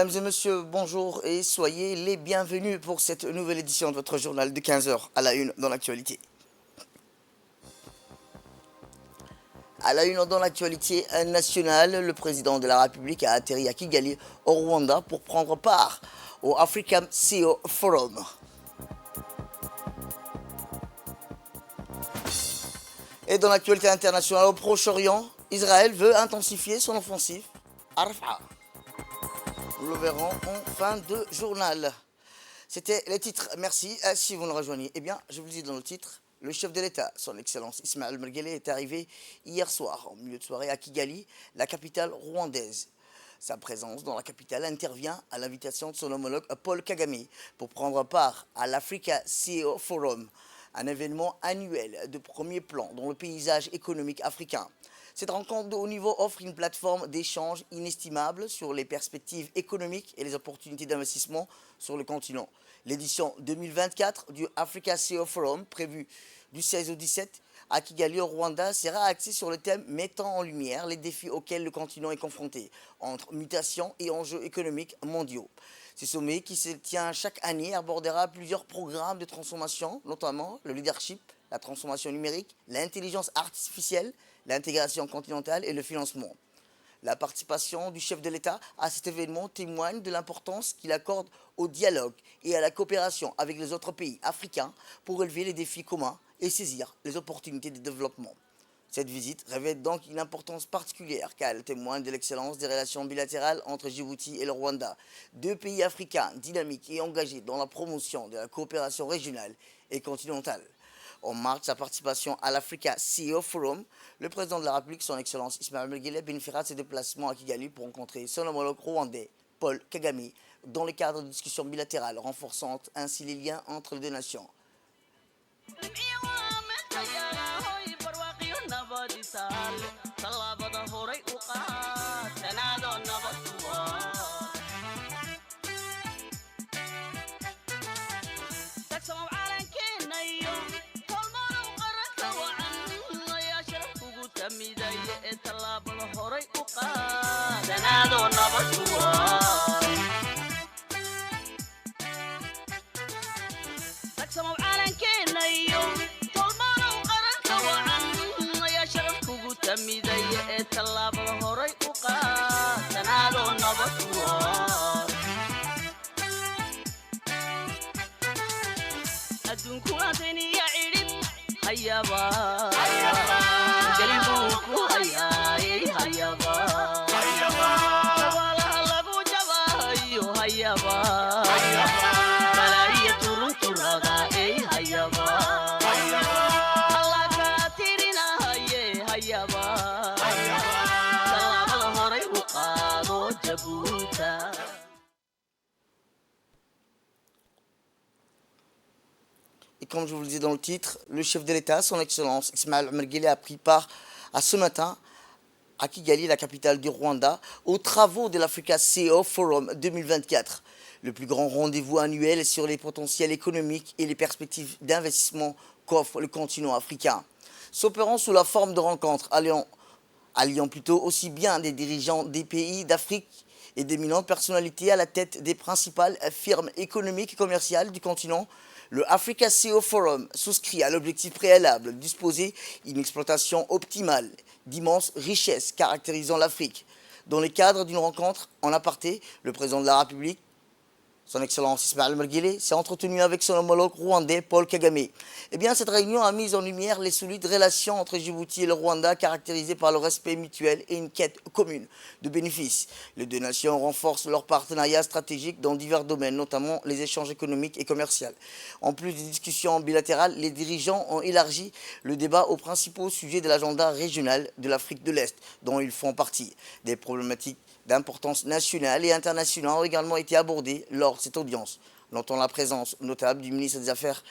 Mesdames et messieurs, bonjour et soyez les bienvenus pour cette nouvelle édition de votre journal de 15 heures à la une dans l'actualité. À la une dans l'actualité nationale, le président de la République a atterri à Kigali, au Rwanda, pour prendre part au African CEO Forum. Et dans l'actualité internationale au Proche-Orient, Israël veut intensifier son offensive à Rafah. Nous le verrons en fin de journal. C'était les titres. Merci. Si vous nous rejoignez, eh bien, je vous le dis dans le titre, le chef de l'État, son Excellence Ismaël Omar Guelleh, est arrivé hier soir, en milieu de soirée, à Kigali, la capitale rwandaise. Sa présence dans la capitale intervient à l'invitation de son homologue Paul Kagame pour prendre part à l'Africa CEO Forum, un événement annuel de premier plan dans le paysage économique africain. Cette rencontre de haut niveau offre une plateforme d'échange inestimable sur les perspectives économiques et les opportunités d'investissement sur le continent. L'édition 2024 du Africa CEO Forum, prévue du 16 au 17 à Kigali au Rwanda, sera axée sur le thème mettant en lumière les défis auxquels le continent est confronté, entre mutations et enjeux économiques mondiaux. Ce sommet, qui se tient chaque année, abordera plusieurs programmes de transformation, notamment le leadership, la transformation numérique, l'intelligence artificielle, l'intégration continentale et le financement. La participation du chef de l'État à cet événement témoigne de l'importance qu'il accorde au dialogue et à la coopération avec les autres pays africains pour relever les défis communs et saisir les opportunités de développement. Cette visite revêt donc une importance particulière car elle témoigne de l'excellence des relations bilatérales entre Djibouti et le Rwanda, deux pays africains dynamiques et engagés dans la promotion de la coopération régionale et continentale. En marge de sa participation à l'Africa CEO Forum, le président de la République, son Excellence Ismaël Omar Guelleh, bénéficiera de ses déplacements à Kigali pour rencontrer son homologue rwandais, Paul Kagame, dans le cadre de discussions bilatérales renforçant ainsi les liens entre les deux nations. Et comme je vous le dis dans le titre, le chef de l'État, son Excellence Ismaël Omar Guelleh, a pris part à ce matin à Kigali, la capitale du Rwanda, aux travaux de l'Africa CEO Forum 2024, le plus grand rendez-vous annuel sur les potentiels économiques et les perspectives d'investissement qu'offre le continent africain. S'opérant sous la forme de rencontres alliant plutôt aussi bien des dirigeants des pays d'Afrique et d'éminentes personnalités à la tête des principales firmes économiques et commerciales du continent, le Africa CEO Forum souscrit à l'objectif préalable de disposer d'une exploitation optimale d'immenses richesses caractérisant l'Afrique. Dans le cadre d'une rencontre en aparté, le président de la République, son Excellence Ismaël Omar Guelleh, s'est entretenu avec son homologue rwandais Paul Kagame. Eh bien, cette réunion a mis en lumière les solides relations entre Djibouti et le Rwanda, caractérisées par le respect mutuel et une quête commune de bénéfices. Les deux nations renforcent leur partenariat stratégique dans divers domaines, notamment les échanges économiques et commerciaux. En plus des discussions bilatérales, les dirigeants ont élargi le débat aux principaux sujets de l'agenda régional de l'Afrique de l'Est, dont ils font partie. Des problématiques d'importance nationale et internationale ont également été abordées lors de cette audience. Notons la présence notable du ministre des Affaires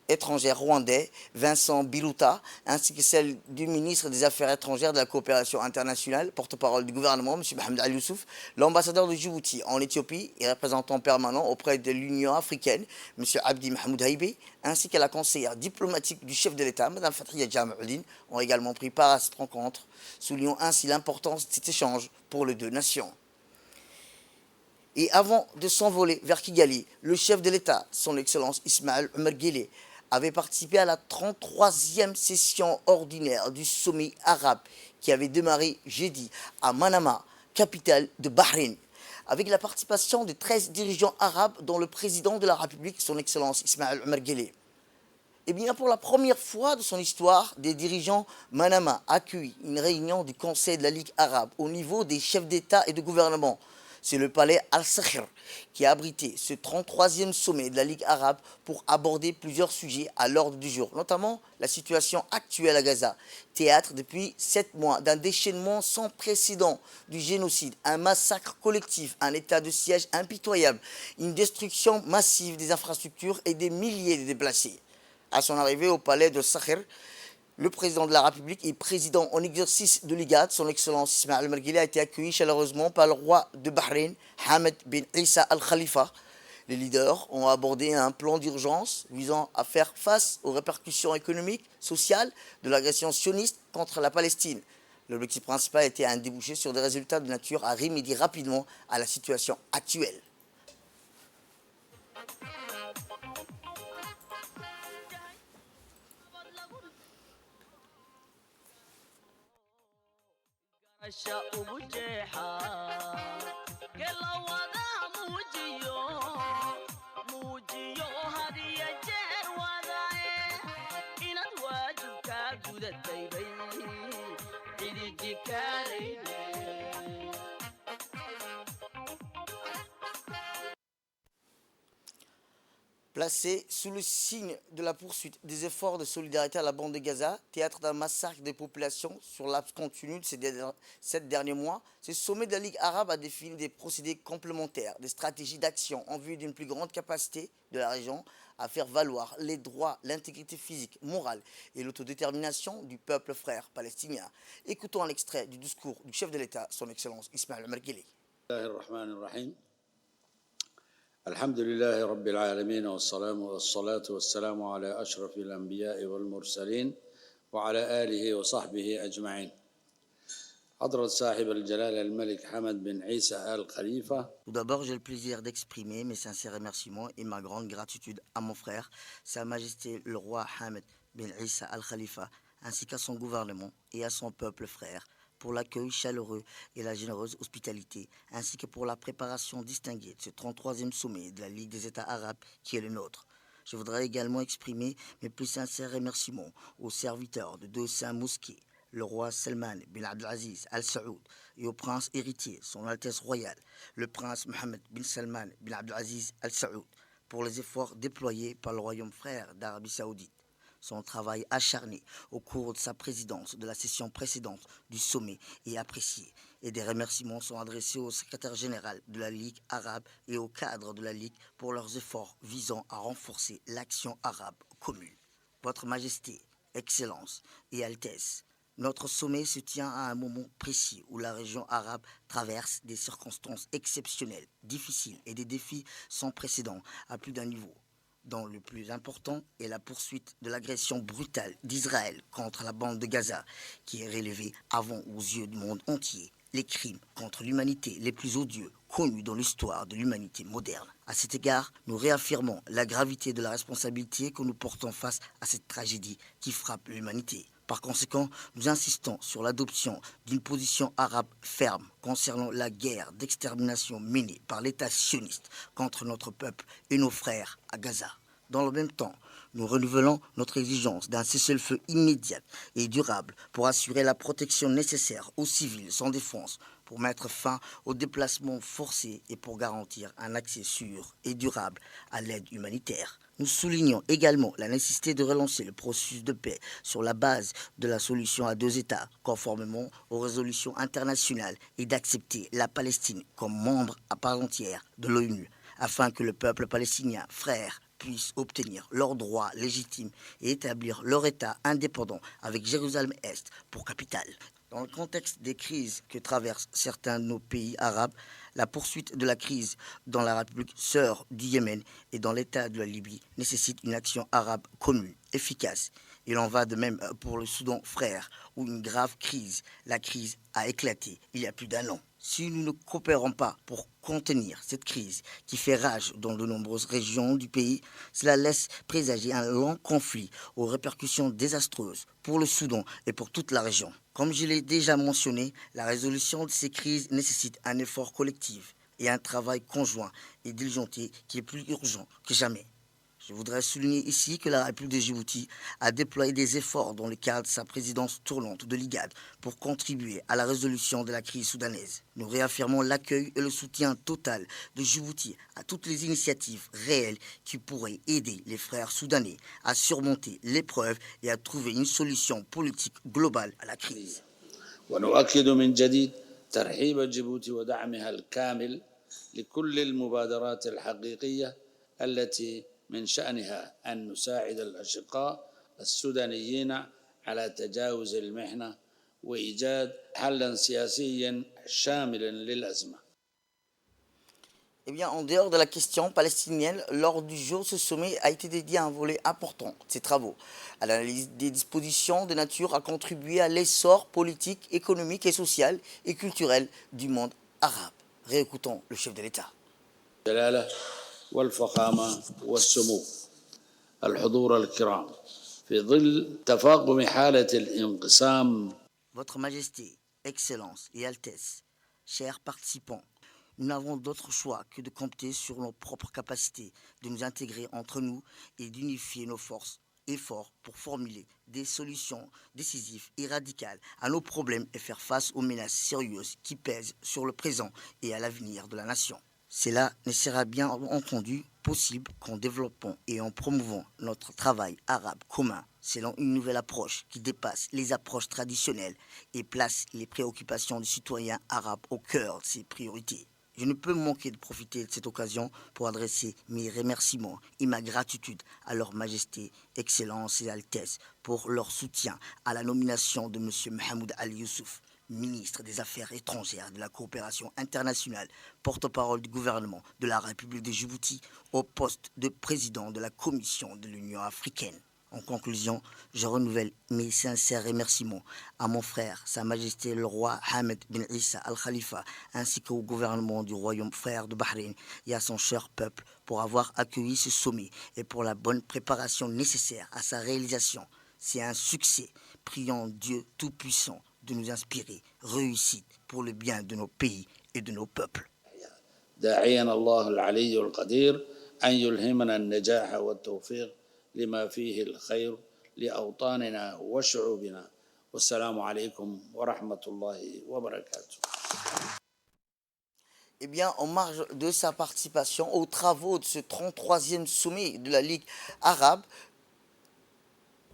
étrangères rwandais, Vincent Biruta, ainsi que celle du ministre des Affaires étrangères de la coopération internationale, porte-parole du gouvernement, M. Mohamed Ali Youssouf, l'ambassadeur de Djibouti en Éthiopie et représentant permanent auprès de l'Union africaine, M. Abdi Mahmoud Haïbé, ainsi qu'à la conseillère diplomatique du chef de l'État, Mme Fathia Djamaloudine, ont également pris part à cette rencontre, soulignant ainsi l'importance de cet échange pour les deux nations. Et avant de s'envoler vers Kigali, le chef de l'État, son Excellence Ismaël Omar Guelleh, avait participé à la 33e session ordinaire du sommet arabe qui avait démarré jeudi à Manama, capitale de Bahreïn, avec la participation de 13 dirigeants arabes dont le président de la République, son Excellence Ismaël Omar Guelleh. Eh bien, pour la première fois de son histoire, des dirigeants Manama accueillent une réunion du Conseil de la Ligue arabe au niveau des chefs d'État et de gouvernement. C'est le palais Al-Sakhir qui a abrité ce 33e sommet de la Ligue arabe pour aborder plusieurs sujets à l'ordre du jour, notamment la situation actuelle à Gaza, théâtre depuis 7 mois d'un déchaînement sans précédent du génocide, un massacre collectif, un état de siège impitoyable, une destruction massive des infrastructures et des milliers de déplacés. À son arrivée au palais de Sakhir, le président de la République et président en exercice de l'IGAD, son Excellence Ismaël Omar Guelleh, a été accueilli chaleureusement par le roi de Bahreïn, Hamad bin Issa Al Khalifa. Les leaders ont abordé un plan d'urgence visant à faire face aux répercussions économiques, sociales de l'agression sioniste contre la Palestine. L'objectif principal était un débouché sur des résultats de nature à remédier rapidement à la situation actuelle. Placé sous le signe de la poursuite des efforts de solidarité à la bande de Gaza, théâtre d'un massacre des populations sur l'axe continu de ces 7 derniers mois, ce sommet de la Ligue arabe a défini des procédés complémentaires, des stratégies d'action en vue d'une plus grande capacité de la région à faire valoir les droits, l'intégrité physique, morale et l'autodétermination du peuple frère palestinien. Écoutons un extrait du discours du chef de l'État, son Excellence Ismaël Omar Guelleh. الحمد لله رب العالمين والصلاة والسلام على أشرف الأنبياء والمرسلين وعلى آله وصحبه أجمعين. حضرة صاحب الجلالة الملك حمد بن عيسى آل خليفة. Tout d'abord, j'ai le plaisir d'exprimer mes sincères remerciements et ma grande gratitude à mon frère, Sa Majesté le roi Hamad bin Issa Al Khalifa, ainsi qu'à son gouvernement et à son peuple frère, pour l'accueil chaleureux et la généreuse hospitalité, ainsi que pour la préparation distinguée de ce 33e sommet de la Ligue des États arabes qui est le nôtre. Je voudrais également exprimer mes plus sincères remerciements aux serviteurs de deux saints mosquées, le roi Salman bin Abdelaziz Al Saoud et au prince héritier, son Altesse royale, le prince Mohammed bin Salman bin Abdelaziz Al Saoud, pour les efforts déployés par le royaume frère d'Arabie Saoudite. Son travail acharné au cours de sa présidence de la session précédente du sommet est apprécié et des remerciements sont adressés au secrétaire général de la Ligue arabe et au cadre de la Ligue pour leurs efforts visant à renforcer l'action arabe commune. Votre Majesté, Excellence et Altesse, notre sommet se tient à un moment précis où la région arabe traverse des circonstances exceptionnelles, difficiles et des défis sans précédent à plus d'un niveau, dont le plus important est la poursuite de l'agression brutale d'Israël contre la bande de Gaza, qui est relevée avant aux yeux du monde entier les crimes contre l'humanité les plus odieux connus dans l'histoire de l'humanité moderne. À cet égard, nous réaffirmons la gravité de la responsabilité que nous portons face à cette tragédie qui frappe l'humanité. Par conséquent, nous insistons sur l'adoption d'une position arabe ferme concernant la guerre d'extermination menée par l'État sioniste contre notre peuple et nos frères à Gaza. Dans le même temps, nous renouvelons notre exigence d'un cessez-le-feu immédiat et durable pour assurer la protection nécessaire aux civils sans défense, pour mettre fin aux déplacements forcés et pour garantir un accès sûr et durable à l'aide humanitaire. Nous soulignons également la nécessité de relancer le processus de paix sur la base de la solution à deux États, conformément aux résolutions internationales, et d'accepter la Palestine comme membre à part entière de l'ONU, afin que le peuple palestinien, frère, puissent obtenir leurs droits légitimes et établir leur État indépendant avec Jérusalem-Est pour capitale. Dans le contexte des crises que traversent certains de nos pays arabes, la poursuite de la crise dans la République sœur du Yémen et dans l'État de la Libye nécessite une action arabe commune, efficace. Il en va de même pour le Soudan frère, où une grave crise, la crise, a éclaté il y a plus d'un an. Si nous ne coopérons pas pour contenir cette crise qui fait rage dans de nombreuses régions du pays, cela laisse présager un long conflit aux répercussions désastreuses pour le Soudan et pour toute la région. Comme je l'ai déjà mentionné, la résolution de ces crises nécessite un effort collectif et un travail conjoint et diligenté qui est plus urgent que jamais. Je voudrais souligner ici que la République de Djibouti a déployé des efforts dans le cadre de sa présidence tournante de l'IGAD pour contribuer à la résolution de la crise soudanaise. Nous réaffirmons l'accueil et le soutien total de Djibouti à toutes les initiatives réelles qui pourraient aider les frères soudanais à surmonter l'épreuve et à trouver une solution politique globale à la crise. ونؤكد من جديد ترحيب جيبوتي ودعمها الكامل لكل المبادرات الحقيقية التي من شأنها أن نساعد الأشقاء السودانيين على تجاوز المحنة وإيجاد حلا سياسيا شاملا للأزمة. Eh bien, en dehors de la question palestinienne, lors du jour, ce sommet a été dédié à un volet important de ses travaux, à l'analyse des dispositions de nature à contribuer à l'essor politique, économique et social et culturel du monde arabe. Réécoutons le chef de l'État. الجلالة والفخامة والسمو الحضور الكرام في ظل تفاقم حالة الانقسام. Votre Majesté, Excellence et Altesse, chers participants, nous n'avons d'autre choix que de compter sur nos propres capacités, de nous intégrer entre nous et d'unifier nos forces, efforts pour formuler des solutions décisives et radicales à nos problèmes et faire face aux menaces sérieuses qui pèsent sur le présent et à l'avenir de la nation. Cela ne sera bien entendu possible qu'en développant et en promouvant notre travail arabe commun selon une nouvelle approche qui dépasse les approches traditionnelles et place les préoccupations du citoyen arabe au cœur de ses priorités. Je ne peux manquer de profiter de cette occasion pour adresser mes remerciements et ma gratitude à leur Majesté, Excellence et Altesse pour leur soutien à la nomination de M. Mohamed Ali Youssouf, ministre des Affaires étrangères et de la coopération internationale, porte-parole du gouvernement de la République de Djibouti, au poste de président de la Commission de l'Union africaine. En conclusion, je renouvelle mes sincères remerciements à mon frère, Sa Majesté le roi Hamed bin Issa Al-Khalifa, ainsi qu'au gouvernement du royaume frère de Bahreïn et à son cher peuple pour avoir accueilli ce sommet et pour la bonne préparation nécessaire à sa réalisation. C'est un succès. Prions Dieu Tout-Puissant de nous inspirer réussite pour le bien de nos pays et de nos peuples. داعيا الله العلي القدير أن يلهمنا النجاح والتوفيق لما فيه الخير لأوطاننا وشعوبنا والسلام عليكم ورحمة الله وبركاته. Eh bien, en marge de sa participation aux travaux de ce 33e sommet de la Ligue arabe,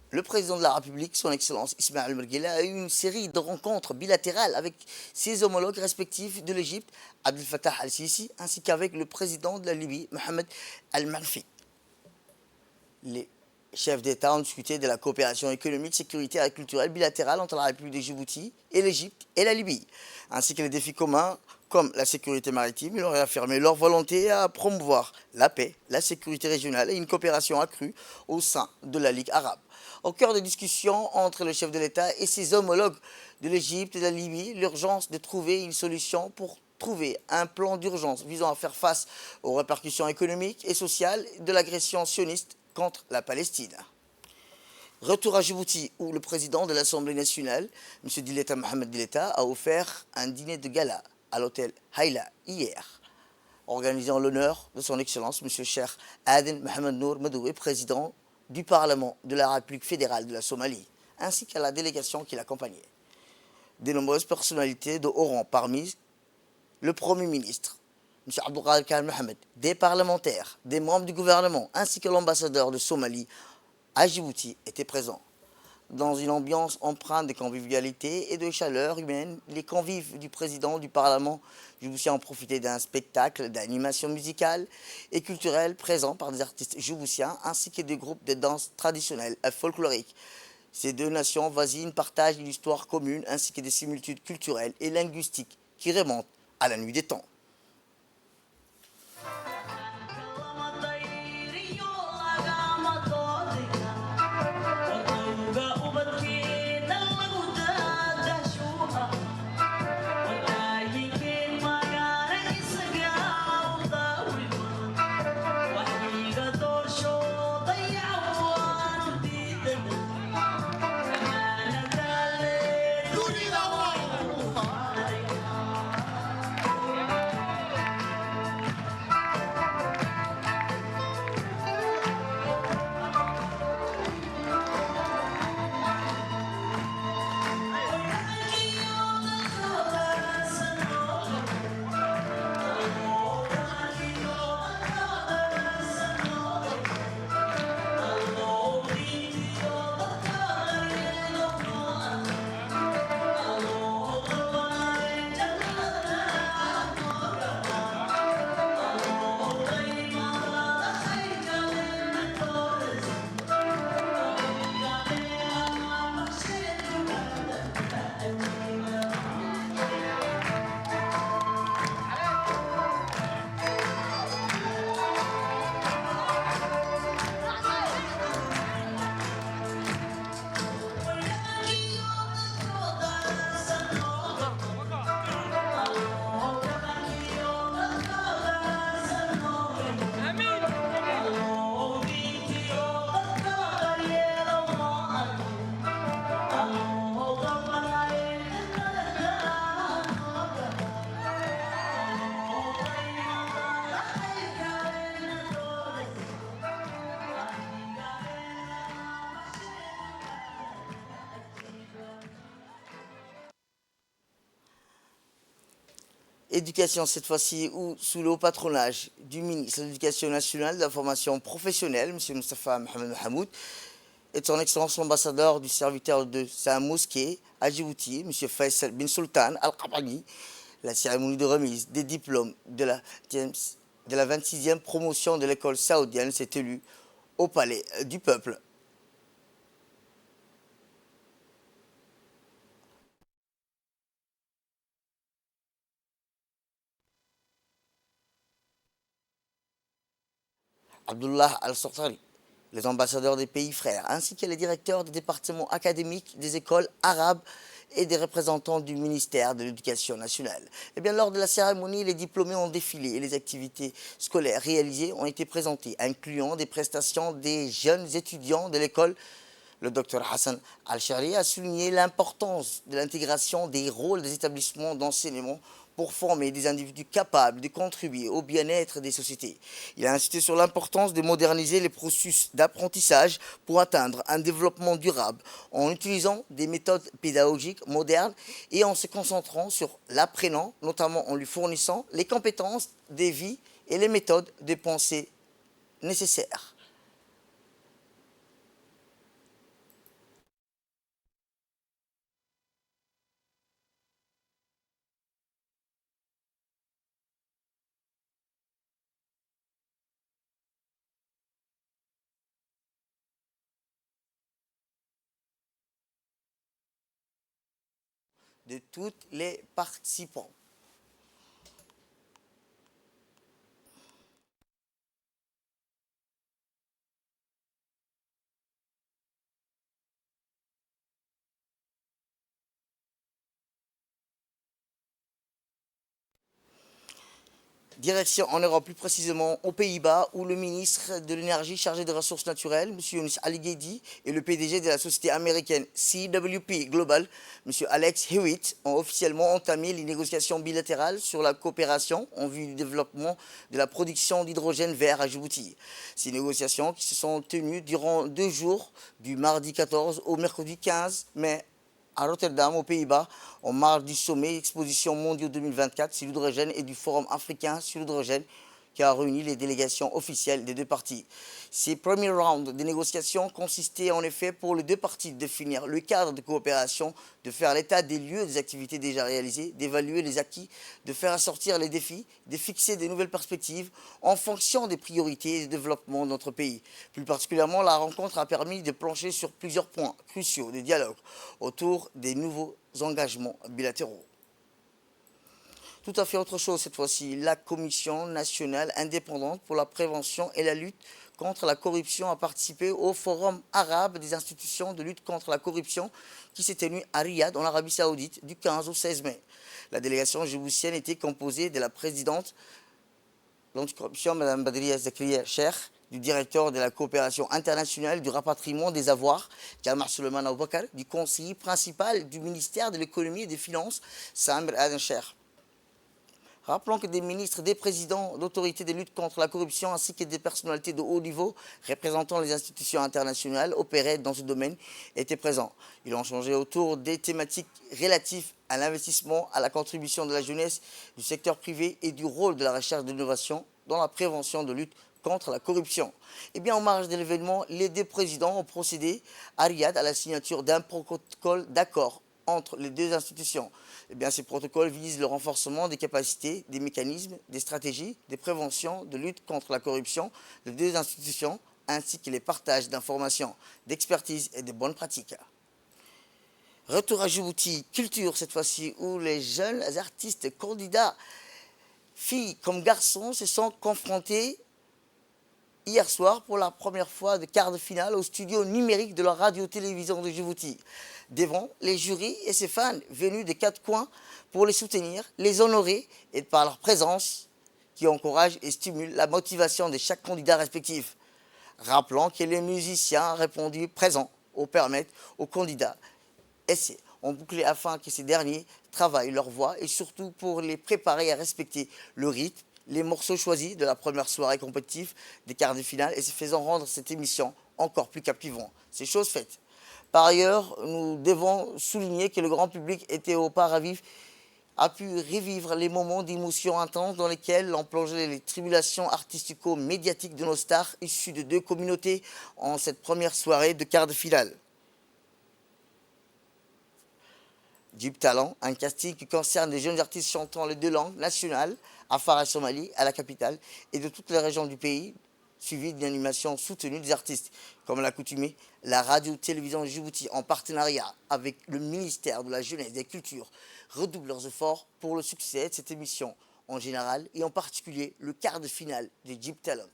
le président de la République, son Excellence Ismaël Merguela, a eu une série de rencontres bilatérales avec ses homologues respectifs de l'Égypte, Abdel Fattah al-Sisi, ainsi qu'avec le président de la Libye, Mohamed al-Manfi. Les chefs d'État ont discuté de la coopération économique, sécuritaire et culturelle bilatérale entre la République de Djibouti et l'Égypte et la Libye, ainsi que les défis communs comme la sécurité maritime. Ils ont réaffirmé leur volonté à promouvoir la paix, la sécurité régionale et une coopération accrue au sein de la Ligue arabe. Au cœur des discussions entre le chef de l'État et ses homologues de l'Égypte et de la Libye, l'urgence de trouver une solution pour trouver un plan d'urgence visant à faire face aux répercussions économiques et sociales de l'agression sioniste contre la Palestine. Retour à Djibouti, où le président de l'Assemblée nationale, M. Dileta Mohamed Dileta, a offert un dîner de gala à l'hôtel Haïla hier, organisé en l'honneur de son Excellence, M. Cheikh Aden Mohamed Nour Madoui, président du Parlement de la République fédérale de la Somalie, ainsi qu'à la délégation qui l'accompagnait. De nombreuses personnalités de haut rang, parmi le Premier ministre, M. Abdelkader Khan Mohamed, des parlementaires, des membres du gouvernement, ainsi que l'ambassadeur de Somalie à Djibouti, étaient présents. Dans une ambiance empreinte de convivialité et de chaleur humaine, les convives du président du Parlement djiboutien ont profité d'un spectacle d'animation musicale et culturelle présent par des artistes djiboutiens ainsi que des groupes de danse traditionnelles et folkloriques. Ces deux nations voisines partagent une histoire commune ainsi que des similitudes culturelles et linguistiques qui remontent à la nuit des temps. Éducation cette fois-ci, ou sous le haut patronage du ministre de l'Éducation nationale, de la formation professionnelle, M. Moustapha Mohamed Mahamoud, et son Excellence l'ambassadeur du serviteur de sa mosquée à Djibouti, M. Faisal bin Sultan Al-Qabani. La cérémonie de remise des diplômes de la 26e promotion de l'école saoudienne s'est tenue au Palais du Peuple. Abdullah Al-Sortari, les ambassadeurs des pays frères, ainsi que les directeurs des départements académiques des écoles arabes et des représentants du ministère de l'Éducation nationale. Eh bien, lors de la cérémonie, les diplômés ont défilé et les activités scolaires réalisées ont été présentées, incluant des prestations des jeunes étudiants de l'école. Le docteur Hassan Al-Shari a souligné l'importance de l'intégration des rôles des établissements d'enseignement pour former des individus capables de contribuer au bien-être des sociétés. Il a insisté sur l'importance de moderniser les processus d'apprentissage pour atteindre un développement durable en utilisant des méthodes pédagogiques modernes et en se concentrant sur l'apprenant, notamment en lui fournissant les compétences des vies et les méthodes de pensée nécessaires. De tous les participants. Direction en Europe, plus précisément aux Pays-Bas, où le ministre de l'Énergie chargé des ressources naturelles, M. Younis Ali Ghedi, et le PDG de la société américaine CWP Global, M. Alex Hewitt, ont officiellement entamé les négociations bilatérales sur la coopération en vue du développement de la production d'hydrogène vert à Djibouti. Ces négociations qui se sont tenues durant 2 jours, du mardi 14 au mercredi 15 mai, à Rotterdam, aux Pays-Bas, en marge du sommet Exposition mondiale 2024 sur l'hydrogène et du Forum africain sur l'hydrogène qui a réuni les délégations officielles des 2 parties. Ces premiers rounds de négociations consistaient en effet pour les 2 parties de définir le cadre de coopération, de faire l'état des lieux des activités déjà réalisées, d'évaluer les acquis, de faire assortir les défis, de fixer de nouvelles perspectives en fonction des priorités et des développements de notre pays. Plus particulièrement, la rencontre a permis de plancher sur plusieurs points cruciaux de dialogue autour des nouveaux engagements bilatéraux. Tout à fait autre chose cette fois-ci. La Commission nationale indépendante pour la prévention et la lutte contre la corruption a participé au Forum arabe des institutions de lutte contre la corruption qui s'est tenu à Riyad, en Arabie Saoudite, du 15 au 16 mai. La délégation djiboutienne était composée de la présidente l'anticorruption, Mme Badria Zakriya Cheikh, du directeur de la coopération internationale du rapatriement des avoirs, Jamal Suleiman Aboubakar, du conseiller principal du ministère de l'économie et des finances, Samir Aden Cheikh. Rappelons que des ministres, des présidents d'autorités de lutte contre la corruption ainsi que des personnalités de haut niveau représentant les institutions internationales opéraient dans ce domaine étaient présents. Ils ont changé autour des thématiques relatives à l'investissement, à la contribution de la jeunesse, du secteur privé et du rôle de la recherche et de l'innovation dans la prévention de lutte contre la corruption. Et bien, en marge de l'événement, les 2 présidents ont procédé à Riyad à la signature d'un protocole d'accord entre les 2 institutions. Eh bien, ces protocoles visent le renforcement des capacités, des mécanismes, des stratégies, des préventions, de lutte contre la corruption des 2 institutions, ainsi que les partages d'informations, d'expertise et de bonnes pratiques. Retour à Djibouti, culture cette fois-ci, où les jeunes artistes candidats, filles comme garçons, se sont confrontés hier soir pour la première fois de quart de finale au studio numérique de la radio-télévision de Djibouti, devant les jurys et ses fans venus des 4 coins pour les soutenir, les honorer et par leur présence qui encourage et stimule la motivation de chaque candidat respectif. Rappelons que les musiciens répondu présents au permettre aux candidats essais ont bouclé afin que ces derniers travaillent leur voix et surtout pour les préparer à respecter le rythme, les morceaux choisis de la première soirée compétitive des quarts de finale et se faisant rendre cette émission encore plus captivante. C'est chose faite. Par ailleurs, nous devons souligner que le grand public était au pas à vivre a pu revivre les moments d'émotion intense dans lesquels ont plongé les tribulations artistico-médiatiques de nos stars issues de deux communautés en cette première soirée de quart de finale. Deep Talent, un casting qui concerne des jeunes artistes chantant les deux langues nationales, Afar et Somalie, à la capitale, et de toutes les régions du pays, suivi d'une animation soutenue des artistes. Comme l'accoutumée, la radio-télévision Djibouti, en partenariat avec le ministère de la Jeunesse et des Cultures, redouble leurs efforts pour le succès de cette émission en général et en particulier le quart de finale de Deep Talent.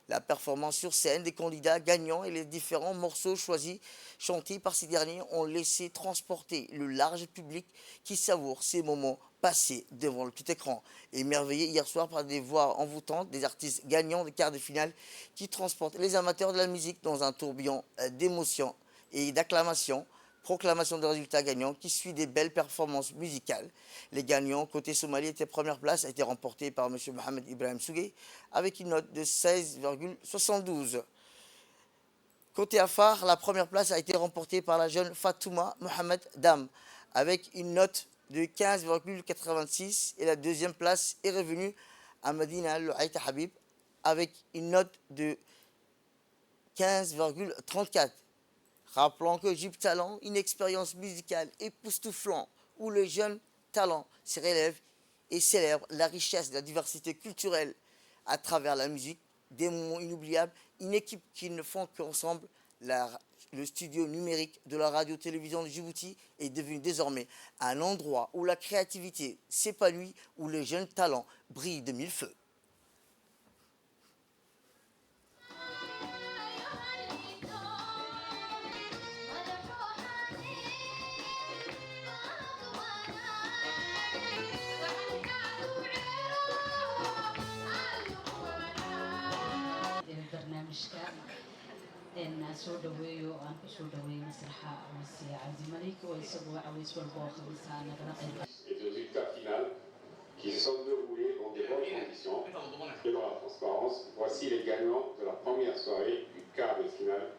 La performance sur scène des candidats gagnants et les différents morceaux choisis, chantés par ces derniers, ont laissé transporter le large public qui savoure ces moments passés devant le petit écran. Émerveillé hier soir par des voix envoûtantes des artistes gagnants des quarts de finale qui transportent les amateurs de la musique dans un tourbillon d'émotions et d'acclamations. Proclamation de résultats gagnants qui suit des belles performances musicales. Les gagnants côté Somalie étaient première place, a été remporté par M. Mohamed Ibrahim Sougé avec une note de 16,72. Côté Afar, la première place a été remportée par la jeune Fatouma Mohamed Dam avec une note de 15,86 et la deuxième place est revenue à Madina Louaïta Habib avec une note de 15,34. Rappelons que Deep Talent, une expérience musicale époustouflante où les jeunes talents se relèvent et célèbrent la richesse de la diversité culturelle à travers la musique, des moments inoubliables, une équipe qui ne font qu'ensemble. Le studio numérique de la radio-télévision de Djibouti est devenu désormais un endroit où la créativité s'épanouit, où les jeunes talents brillent de mille feux. إن سود ويو أن سود ويو مسرحة وسيا عبد الملك ويسبوا عويس والبوخ مسانا بنقل. Et de résultats finaux qui se sont déroulés dans de bonnes conditions et dans la transparence. Voici les gagnants de la première soirée du quart de finale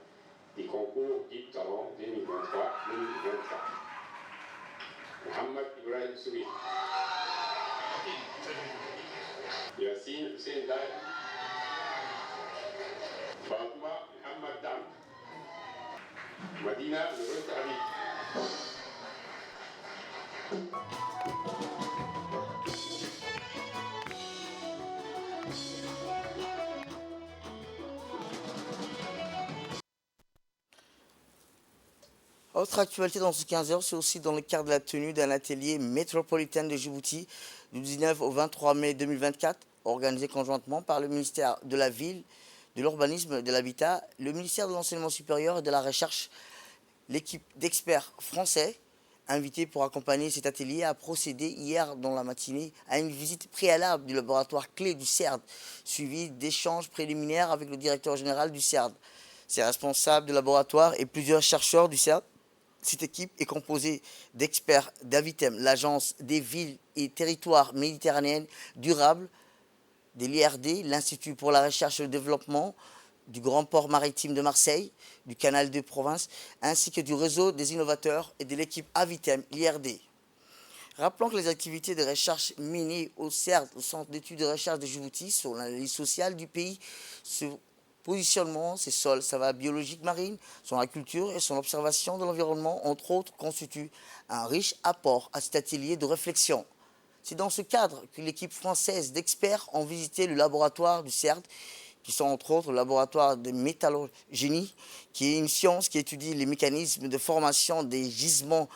du concours Deep Talent 2023-2024. Mohamed Ibrahim Sougé, Yassine Hussein Daï, Fatouma Mohamed Dam, Madina Louaïta Habib. Autre actualité dans ce 15h, c'est aussi dans le cadre de la tenue d'un atelier métropolitain de Djibouti du 19 au 23 mai 2024, organisé conjointement par le ministère de la Ville, de l'Urbanisme et de l'Habitat, le ministère de l'Enseignement supérieur et de la Recherche. L'équipe d'experts français invités pour accompagner cet atelier a procédé hier dans la matinée à une visite préalable du laboratoire clé du CERD, suivie d'échanges préliminaires avec le directeur général du CERD, ses responsables de laboratoire et plusieurs chercheurs du CERD. Cette équipe est composée d'experts d'Avitem, l'Agence des villes et territoires méditerranéennes durables, de l'IRD, l'Institut pour la recherche et le développement, du Grand Port maritime de Marseille, du Canal de Provence, ainsi que du réseau des innovateurs et de l'équipe Avitem, l'IRD. Rappelons que les activités de recherche menées au CERD, au Centre d'études de recherche de Djibouti, sur l'analyse sociale du pays, sur positionnement, ses sols, sa va biologique marine, son agriculture et son observation de l'environnement, entre autres, constituent un riche apport à cet atelier de réflexion. C'est dans ce cadre que l'équipe française d'experts ont visité le laboratoire du CERD, qui sont entre autres le laboratoire de métallogénie, qui est une science qui étudie les mécanismes de formation des gisements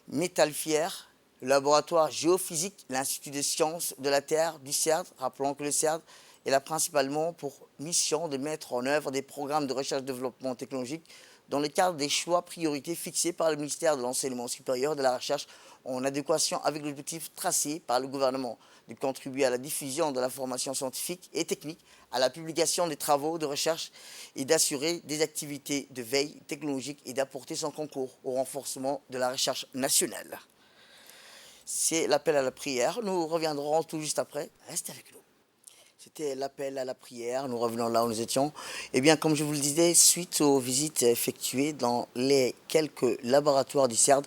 métallifères, le laboratoire géophysique, l'Institut des sciences de la Terre du CERD. Rappelons que le CERD est là principalement pour mission de mettre en œuvre des programmes de recherche-développement technologique dans le cadre des choix priorités fixés par le ministère de l'Enseignement supérieur et de la Recherche en adéquation avec l'objectif tracé par le gouvernement de contribuer à la diffusion de la formation scientifique et technique, à la publication des travaux de recherche et d'assurer des activités de veille technologique et d'apporter son concours au renforcement de la recherche nationale. C'est l'appel à la prière. Nous reviendrons tout juste après. Restez avec nous. C'était l'appel à la prière. Nous revenons là où nous étions. Eh bien, comme je vous le disais, suite aux visites effectuées dans les quelques laboratoires du CERD,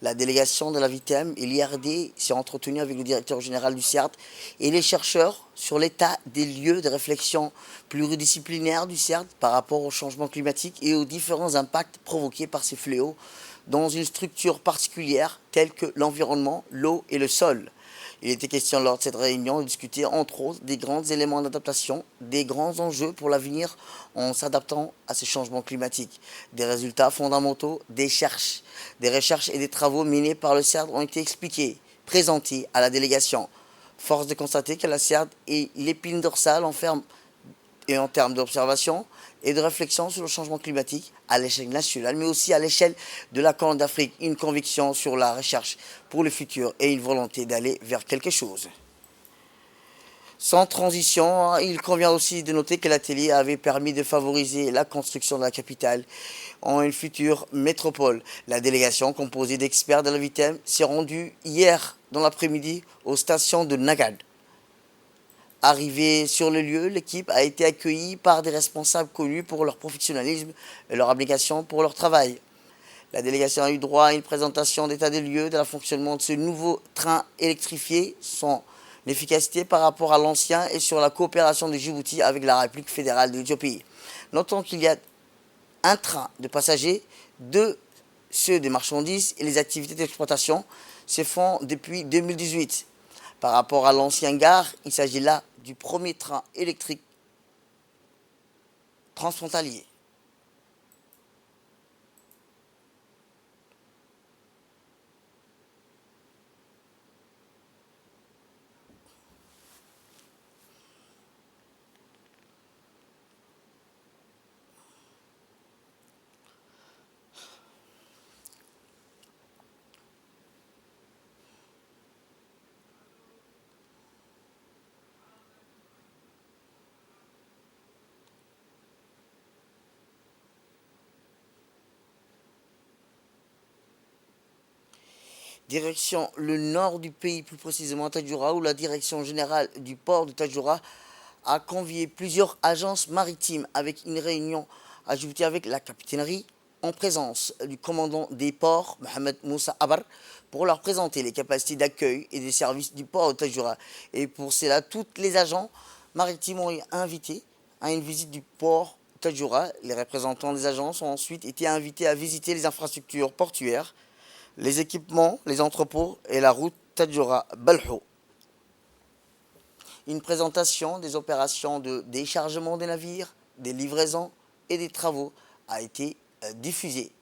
La délégation de la VITEM et l'IRD s'est entretenue avec le directeur général du CERD et les chercheurs sur l'état des lieux de réflexion pluridisciplinaire du CERD par rapport au changement climatique et aux différents impacts provoqués par ces fléaux dans une structure particulière telle que l'environnement, l'eau et le sol. Il était question lors de cette réunion de discuter entre autres des grands éléments d'adaptation, des grands enjeux pour l'avenir en s'adaptant à ces changements climatiques. Des résultats fondamentaux des recherches et des travaux menés par le CERD ont été expliqués, présentés à la délégation. Force de constater que la CERD est l'épine dorsale en termes d'observation et de réflexion sur le changement climatique à l'échelle nationale, mais aussi à l'échelle de la Corne d'Afrique. Une conviction sur la recherche pour le futur et une volonté d'aller vers quelque chose. Sans transition, il convient aussi de noter que l'atelier avait permis de favoriser la construction de la capitale en une future métropole. La délégation, composée d'experts de la VITEM, s'est rendue hier dans l'après-midi aux stations de Nagad. Arrivée sur le lieu, l'équipe a été accueillie par des responsables connus pour leur professionnalisme et leur abnégation pour leur travail. La délégation a eu droit à une présentation d'état des lieux de la fonctionnement de ce nouveau train électrifié, son efficacité par rapport à l'ancien et sur la coopération de Djibouti avec la République fédérale de l'Éthiopie. Notons qu'il y a un train de passagers, ceux des marchandises et les activités d'exploitation se font depuis 2018. Par rapport à l'ancien gare, il s'agit là du premier train électrique transfrontalier. Direction le nord du pays, plus précisément Tadjoura, où la direction générale du port de Tadjoura a convié plusieurs agences maritimes avec une réunion à Djibouti avec la capitainerie en présence du commandant des ports, Mohamed Moussa Abar, pour leur présenter les capacités d'accueil et des services du port de Tadjoura. Et pour cela, toutes les agents maritimes ont été invités à une visite du port de Tadjoura. Les représentants des agences ont ensuite été invités à visiter les infrastructures portuaires, les équipements, les entrepôts et la route Tadjoura-Balhou. Une présentation des opérations de déchargement des navires, des livraisons et des travaux a été diffusée.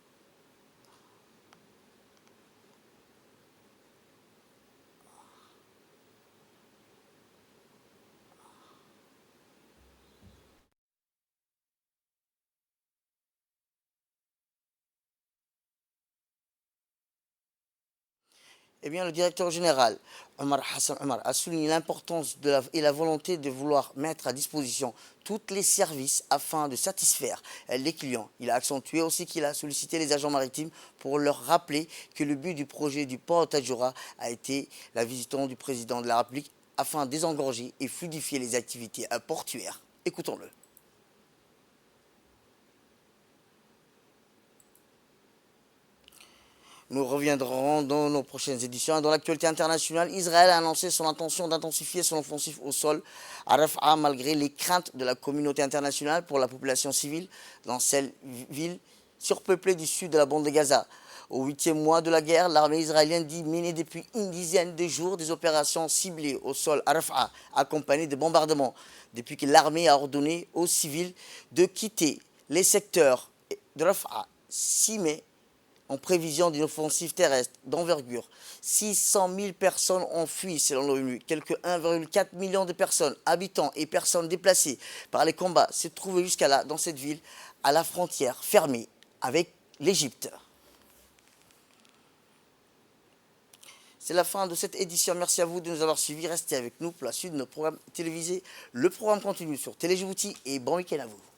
Eh bien, le directeur général, Omar Hassan Omar, a souligné l'importance et la volonté de vouloir mettre à disposition tous les services afin de satisfaire les clients. Il a accentué aussi qu'il a sollicité les agents maritimes pour leur rappeler que le but du projet du port de Tadjoura a été la visite du président de la République afin de désengorger et fluidifier les activités portuaires. Écoutons-le. Nous reviendrons dans nos prochaines éditions. Dans l'actualité internationale, Israël a annoncé son intention d'intensifier son offensive au sol à Rafah malgré les craintes de la communauté internationale pour la population civile dans cette ville surpeuplée du sud de la bande de Gaza. Au 8e mois de la guerre, l'armée israélienne dit mener depuis une dizaine de jours des opérations ciblées au sol à Rafah, accompagnées de bombardements, depuis que l'armée a ordonné aux civils de quitter les secteurs de Rafah 6 mai en prévision d'une offensive terrestre d'envergure. 600 000 personnes ont fui selon l'ONU. Quelques 1,4 million de personnes, habitants et personnes déplacées par les combats se trouvaient jusqu'à là, dans cette ville, à la frontière fermée avec l'Égypte. C'est la fin de cette édition. Merci à vous de nous avoir suivis. Restez avec nous pour la suite de nos programmes télévisés. Le programme continue sur Télé Djibouti et bon week-end à vous.